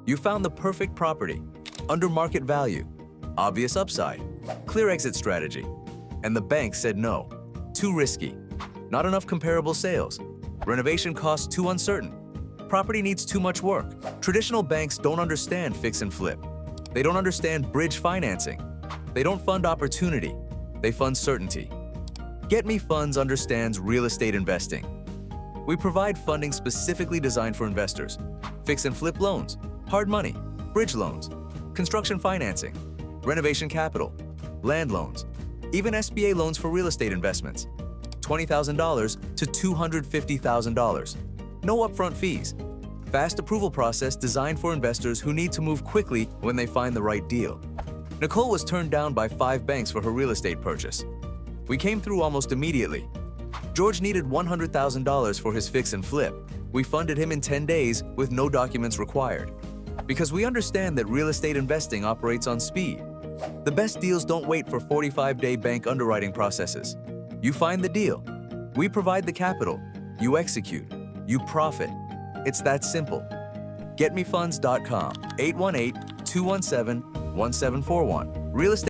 You found the perfect property, under market value, obvious upside, clear exit strategy, and the bank said no. Too risky. Not enough comparable sales. Renovation costs too uncertain. Property needs too much work. Traditional banks don't understand fix and flip. They don't understand bridge financing. They don't fund opportunity. They fund certainty. Get Me Funds understands real estate investing. We provide funding specifically designed for investors. Fix and flip loans, hard money, bridge loans, construction financing, renovation capital, land loans, even SBA loans for real estate investments. $20,000 to $250,000. No upfront fees. Fast approval process designed for investors who need to move quickly when they find the right deal. Nicole was turned down by 5 banks for her real estate purchase. We came through almost immediately. George needed $100,000 for his fix and flip. We funded him in 10 days with no documents required. Because we understand that real estate investing operates on speed. The best deals don't wait for 45-day bank underwriting processes. You find the deal. We provide the capital. You execute. You profit. It's that simple. GetMeFunds.com, 818-217-1741. Real estate